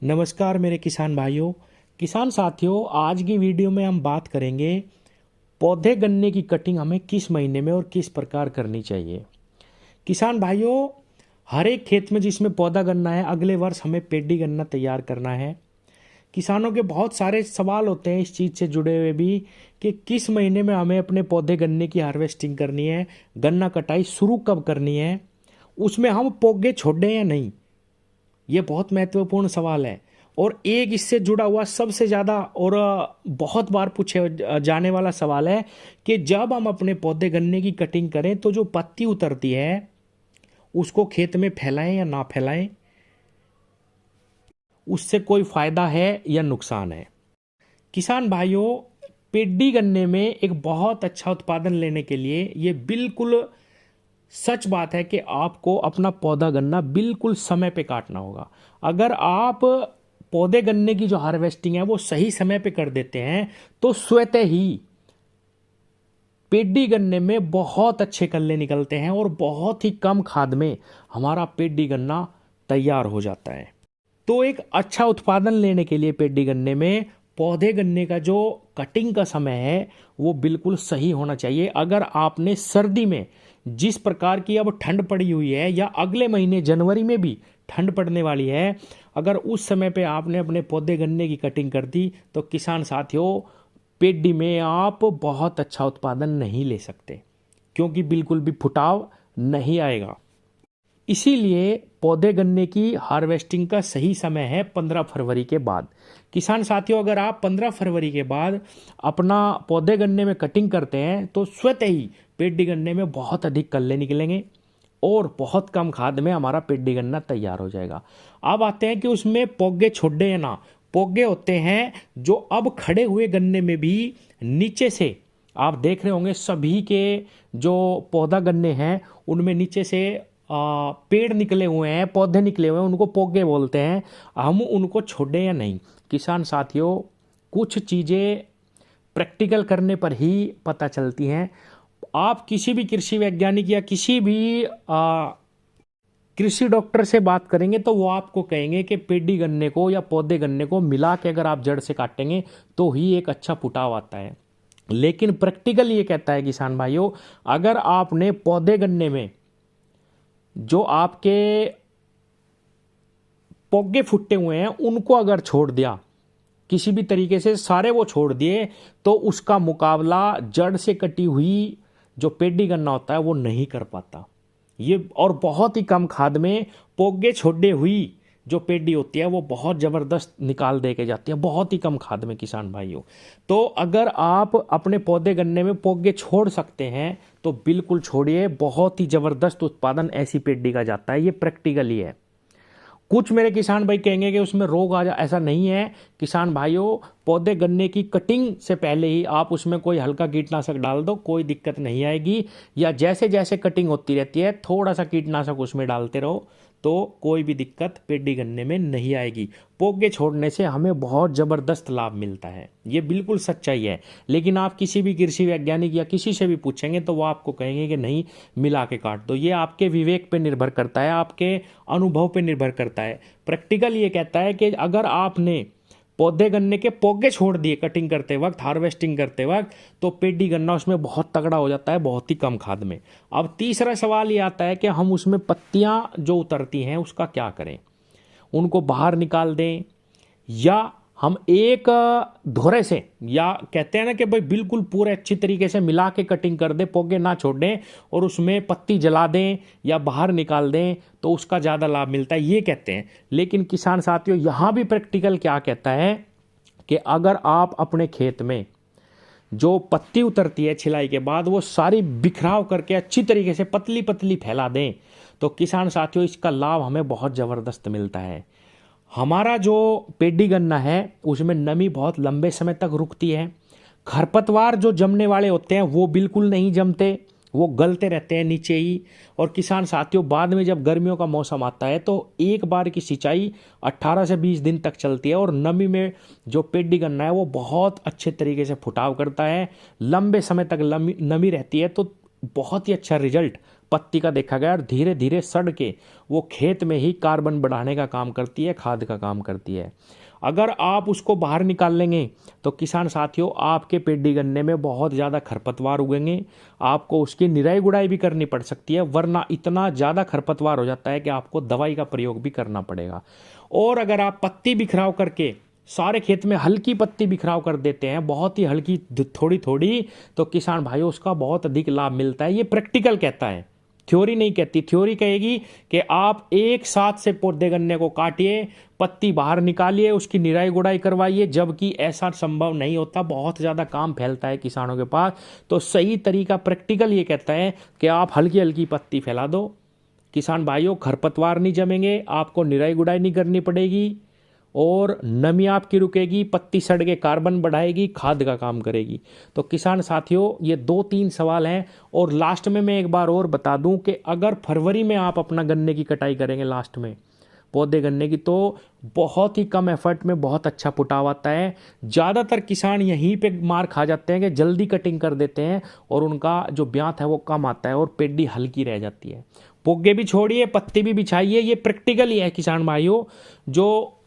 नमस्कार मेरे किसान भाइयों, किसान साथियों। आज की वीडियो में हम बात करेंगे पौधे गन्ने की कटिंग हमें किस महीने में और किस प्रकार करनी चाहिए। किसान भाइयों, हर एक खेत में जिसमें पौधा गन्ना है, अगले वर्ष हमें पेडी गन्ना तैयार करना है। किसानों के बहुत सारे सवाल होते हैं इस चीज़ से जुड़े हुए भी कि किस महीने में हमें अपने पौधे गन्ने की हार्वेस्टिंग करनी है, गन्ना कटाई शुरू कब करनी है, उसमें हम पौधे छोड़ें या नहीं। ये बहुत महत्वपूर्ण सवाल है। और एक इससे जुड़ा हुआ सबसे ज़्यादा और बहुत बार पूछे जाने वाला सवाल है कि जब हम अपने पौधे गन्ने की कटिंग करें तो जो पत्ती उतरती है उसको खेत में फैलाएं या ना फैलाएं, उससे कोई फायदा है या नुकसान है। किसान भाइयों, पेडी गन्ने में एक बहुत अच्छा उत्पादन लेने के लिए ये बिल्कुल सच बात है कि आपको अपना पौधा गन्ना बिल्कुल समय पे काटना होगा। अगर आप पौधे गन्ने की जो हार्वेस्टिंग है वो सही समय पे कर देते हैं तो स्वतः ही पेडी गन्ने में बहुत अच्छे कल्ले निकलते हैं और बहुत ही कम खाद में हमारा पेडी गन्ना तैयार हो जाता है। तो एक अच्छा उत्पादन लेने के लिए पेडी गन्ने में पौधे गन्ने का जो कटिंग का समय है वो बिल्कुल सही होना चाहिए। अगर आपने सर्दी में जिस प्रकार की अब ठंड पड़ी हुई है या अगले महीने जनवरी में भी ठंड पड़ने वाली है, अगर उस समय पे आपने अपने पौधे गन्ने की कटिंग कर दी तो किसान साथियों, पेडी में आप बहुत अच्छा उत्पादन नहीं ले सकते, क्योंकि बिल्कुल भी फुटाव नहीं आएगा। इसीलिए पौधे गन्ने की हार्वेस्टिंग का सही समय है 15 फरवरी के बाद। किसान साथियों, अगर आप 15 फरवरी के बाद अपना पौधे गन्ने में कटिंग करते हैं तो स्वतः ही पेडी गन्ने में बहुत अधिक कल्ले निकलेंगे और बहुत कम खाद में हमारा पेडी गन्ना तैयार हो जाएगा। अब आते हैं कि उसमें पौगे छोड़े या ना। पौगे होते हैं जो अब खड़े हुए गन्ने में भी नीचे से आप देख रहे होंगे, सभी के जो पौधा गन्ने हैं उनमें नीचे से पेड़ निकले हुए हैं, पौधे निकले हुए हैं, उनको पौगे बोलते हैं। हम उनको छोड़े या नहीं। किसान साथियों, कुछ चीज़ें प्रैक्टिकल करने पर ही पता चलती हैं। आप किसी भी कृषि वैज्ञानिक या किसी भी कृषि डॉक्टर से बात करेंगे तो वो आपको कहेंगे कि पेडी गन्ने को या पौधे गन्ने को मिला के अगर आप जड़ से काटेंगे तो ही एक अच्छा फुटाव आता है। लेकिन प्रैक्टिकल ये कहता है किसान भाइयों, अगर आपने पौधे गन्ने में जो आपके पौगे फुटे हुए हैं उनको अगर छोड़ दिया, किसी भी तरीके से सारे वो छोड़ दिए, तो उसका मुकाबला जड़ से कटी हुई जो पेडी गन्ना होता है वो नहीं कर पाता। ये और बहुत ही कम खाद में पौगे छोड़े हुई जो पेडी होती है वो बहुत ज़बरदस्त निकाल दे के जाती है, बहुत ही कम खाद में। किसान भाइयों, तो अगर आप अपने पौधे गन्ने में पौगे छोड़ सकते हैं तो बिल्कुल छोड़िए, बहुत ही ज़बरदस्त उत्पादन ऐसी पेडी का जाता है। ये प्रैक्टिकल ही है। कुछ मेरे किसान भाई कहेंगे कि उसमें रोग आ जा, ऐसा नहीं है। किसान भाइयों, पौधे गन्ने की कटिंग से पहले ही आप उसमें कोई हल्का कीटनाशक डाल दो, कोई दिक्कत नहीं आएगी। या जैसे जैसे कटिंग होती रहती है थोड़ा सा कीटनाशक उसमें डालते रहो तो कोई भी दिक्कत पेडी गन्ने में नहीं आएगी। पौधे छोड़ने से हमें बहुत ज़बरदस्त लाभ मिलता है, ये बिल्कुल सच्चाई है। लेकिन आप किसी भी कृषि वैज्ञानिक या किसी से भी पूछेंगे तो वो आपको कहेंगे कि नहीं, मिला के काट दो। ये आपके विवेक पे निर्भर करता है, आपके अनुभव पे निर्भर करता है। प्रैक्टिकल ये कहता है कि अगर आपने पौधे गन्ने के पौधे छोड़ दिए कटिंग करते वक्त, हार्वेस्टिंग करते वक्त, तो पेडी गन्ना उसमें बहुत तगड़ा हो जाता है, बहुत ही कम खाद में। अब तीसरा सवाल ये आता है कि हम उसमें पत्तियां जो उतरती हैं उसका क्या करें, उनको बाहर निकाल दें या हम एक धोरे से, या कहते हैं ना कि भाई बिल्कुल पूरे अच्छी तरीके से मिला के कटिंग कर दें, पौधे ना छोड़ दें और उसमें पत्ती जला दें या बाहर निकाल दें तो उसका ज़्यादा लाभ मिलता है, ये कहते हैं। लेकिन किसान साथियों, यहाँ भी प्रैक्टिकल क्या कहता है कि अगर आप अपने खेत में जो पत्ती उतरती है छिलाई के बाद वो सारी बिखराव करके अच्छी तरीके से पतली पतली फैला दें तो किसान साथियों इसका लाभ हमें बहुत ज़बरदस्त मिलता है। हमारा जो पेडी गन्ना है उसमें नमी बहुत लंबे समय तक रुकती है। खरपतवार जो जमने वाले होते हैं वो बिल्कुल नहीं जमते, वो गलते रहते हैं नीचे ही। और किसान साथियों, बाद में जब गर्मियों का मौसम आता है तो एक बार की सिंचाई 18 से 20 दिन तक चलती है और नमी में जो पेडी गन्ना है वो बहुत अच्छे तरीके से फुटाव करता है। लंबे समय तक नमी रहती है तो बहुत ही अच्छा रिजल्ट पत्ती का देखा गया, और धीरे धीरे सड़ के वो खेत में ही कार्बन बढ़ाने का काम करती है, खाद का काम करती है। अगर आप उसको बाहर निकाल लेंगे तो किसान साथियों आपके पेडी गन्ने में बहुत ज़्यादा खरपतवार उगेंगे, आपको उसकी निराई गुड़ाई भी करनी पड़ सकती है, वरना इतना ज़्यादा खरपतवार हो जाता है कि आपको दवाई का प्रयोग भी करना पड़ेगा। और अगर आप पत्ती बिखराव करके सारे खेत में हल्की पत्ती बिखराव कर देते हैं, बहुत ही हल्की थोड़ी थोड़ी, तो किसान भाइयों उसका बहुत अधिक लाभ मिलता है। ये प्रैक्टिकल कहता है, थ्योरी नहीं कहती। थ्योरी कहेगी कि आप एक साथ से पौधे गन्ने को काटिए, पत्ती बाहर निकालिए, उसकी निराई गुड़ाई करवाइए, जबकि ऐसा संभव नहीं होता, बहुत ज़्यादा काम फैलता है किसानों के पास। तो सही तरीका प्रैक्टिकल ये कहता है कि आप हल्की हल्की पत्ती फैला दो। किसान भाइयों खरपतवार नहीं जमेंगे, आपको निराई गुड़ाई नहीं करनी पड़ेगी, और नमी आपकी रुकेगी, पत्ती सड़ के कार्बन बढ़ाएगी, खाद का काम करेगी। तो किसान साथियों ये 2-3 सवाल हैं। और लास्ट में मैं एक बार और बता दूं कि अगर फरवरी में आप अपना गन्ने की कटाई करेंगे, लास्ट में पौधे गन्ने की, तो बहुत ही कम एफर्ट में बहुत अच्छा पुटाव आता है। ज़्यादातर किसान यहीं पे मार खा जाते हैं कि जल्दी कटिंग कर देते हैं और उनका जो ब्यात है वो कम आता है और पेडी हल्की रह जाती है। पोगे भी छोड़िए, पत्ती भी बिछाइए, ये प्रैक्टिकल ही है किसान भाइयों, जो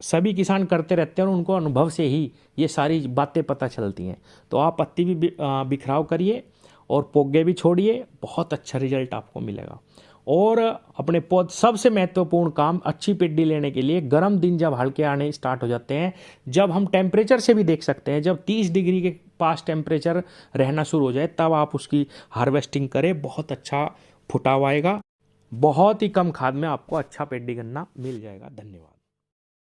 सभी किसान करते रहते हैं और उनको अनुभव से ही ये सारी बातें पता चलती हैं। तो आप पत्ती भी बिखराव करिए और पोगे भी छोड़िए, बहुत अच्छा रिजल्ट आपको मिलेगा। और अपने पौध सबसे महत्वपूर्ण काम अच्छी पेडी लेने के लिए गर्म दिन जब हल्के आने स्टार्ट हो जाते हैं, जब हम टेम्परेचर से भी देख सकते हैं, जब 30 डिग्री के पास टेम्परेचर रहना शुरू हो जाए तब आप उसकी हार्वेस्टिंग करें, बहुत अच्छा फुटाव आएगा। बहुत ही कम खाद में आपको अच्छा पेडी गन्ना मिल जाएगा। धन्यवाद।